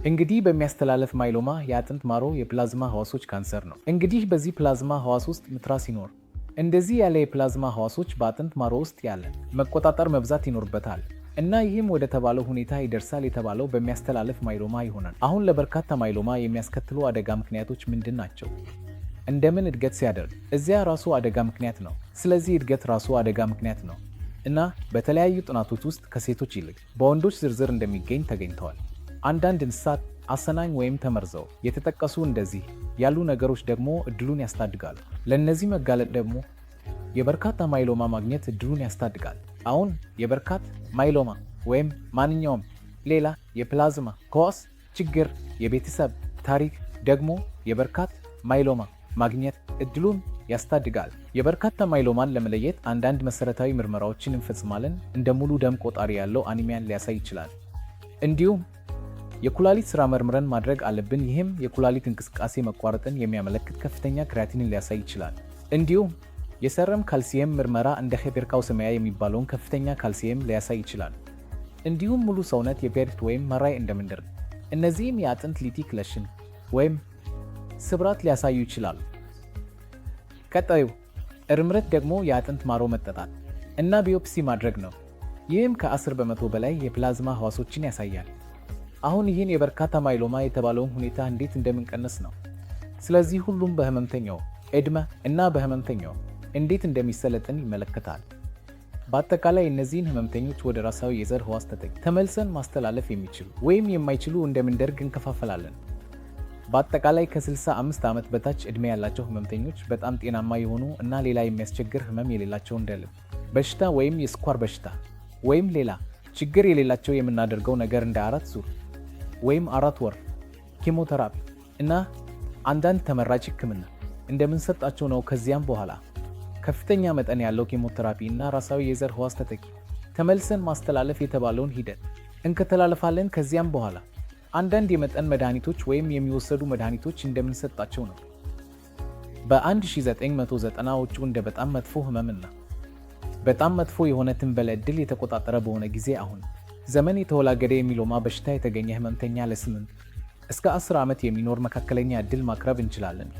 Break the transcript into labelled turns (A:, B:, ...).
A: እንግዲህ በሚያስተላልፍ ማይሎማ የአጥንት ማሮ የፕላዝማ ህዋሶች ካንሰር ነው። እንግዲህ በዚህ ፕላዝማ ህዋስ ውስጥ ምትራ ሲኖር እንደዚህ ያለ የፕላዝማ ህዋሶች በአጥንት ማሮ ውስጥ ያለ መቆጣጠር መብዛት ይኖርበታል እና ይህም ወደ ተባለው ሁኔታ ይደርሳል። የተባለው በሚያስተላልፍ ማይሎማ ይሆናል። አሁን ለበርካታ ማይሎማ የሚያስከትሉ አደጋ ምክንያቶች ምንድን ናቸው? እንደምን እድገት ሲያደርግ እዚያ ራሱ አደጋ ምክንያት ነው። ስለዚህ እድገት ራሱ አደጋ ምክንያት ነው እና በተለያዩ ጥናቶች ውስጥ ከሴቶች ይልቅ በወንዶች ዝርዝር እንደሚገኝ ተገኝተዋል። አንዳንድ እንስሳት አሰናኝ ወይም ተመርዘው የተጠቀሱ እንደዚህ ያሉ ነገሮች ደግሞ እድሉን ያስታድጋሉ። ለእነዚህ መጋለጥ ደግሞ የበርካታ ማይሎማ ማግኘት እድሉን ያስታድጋል። አሁን የበርካታ ማይሎማ ወይም ማንኛውም ሌላ የፕላዝማ ህዋስ ችግር የቤተሰብ ታሪክ ደግሞ የበርካታ ማይሎማ ማግኘት እድሉን ያስታድጋል። የበርካታ ማይሎማን ለመለየት አንዳንድ መሰረታዊ ምርመራዎችን እንፈጽማለን። እንደ ሙሉ ደም ቆጣሪ ያለው አኒሚያን ሊያሳይ ይችላል። እንዲሁም የኩላሊት ስራ መርምረን ማድረግ አለብን። ይህም የኩላሊት እንቅስቃሴ መቋረጥን የሚያመለክት ከፍተኛ ክሪያቲንን ሊያሳይ ይችላል። እንዲሁም የሰረም ካልሲየም ምርመራ እንደ ሃይፐርካልሲሚያ የሚባለውን ከፍተኛ ካልሲየም ሊያሳይ ይችላል። እንዲሁም ሙሉ ሰውነት የፔርት ወይም መራይ እንደምንድር እነዚህም የአጥንት ሊቲክ ለሽን ወይም ስብራት ሊያሳዩ ይችላሉ። ቀጣዩ እርምረት ደግሞ የአጥንት ማሮ መጠጣት እና ቢዮፕሲ ማድረግ ነው። ይህም ከ10 በመቶ በላይ የፕላዝማ ህዋሶችን ያሳያል። አሁን ይህን የበርካታ ማይሎማ የተባለውን ሁኔታ እንዴት እንደምንቀንስ ነው። ስለዚህ ሁሉም በህመምተኛው ዕድሜ እና በህመምተኛው እንዴት እንደሚሰለጥን ይመለከታል። በአጠቃላይ እነዚህን ህመምተኞች ወደ ራሳዊ የዘር ህዋስ ተመልሰን ማስተላለፍ የሚችሉ ወይም የማይችሉ እንደምንደርግ እንከፋፈላለን። በአጠቃላይ ከ65 ዓመት በታች ዕድሜ ያላቸው ህመምተኞች በጣም ጤናማ የሆኑ እና ሌላ የሚያስቸግር ህመም የሌላቸው እንደ ልብ በሽታ ወይም የስኳር በሽታ ወይም ሌላ ችግር የሌላቸው የምናደርገው ነገር እንደ 4 ዙር ወይም 4 ወር ኬሞቴራፒ እና አንዳንድ ተመራጭ ህክምና እንደምንሰጣቸው ነው። ከዚያም በኋላ ከፍተኛ መጠን ያለው ኬሞቴራፒ እና ራሳዊ የዘር ህዋስ ተመልሰን ማስተላለፍ የተባለውን ሂደት እንከተላለፋለን። ከዚያም በኋላ አንዳንድ የመጠን መድኃኒቶች ወይም የሚወሰዱ መድኃኒቶች እንደምንሰጣቸው ነው። በ1990ዎቹ እንደ በጣም መጥፎ ህመምና በጣም መጥፎ የሆነ ትንበለ ዕድል የተቆጣጠረ በሆነ ጊዜ አሁን ዘመን የተወላገደ የሚሎማ በሽታ የተገኘ ህመምተኛ ለ8 እስከ 10 ዓመት የሚኖር መካከለኛ ዕድል ማቅረብ እንችላለን።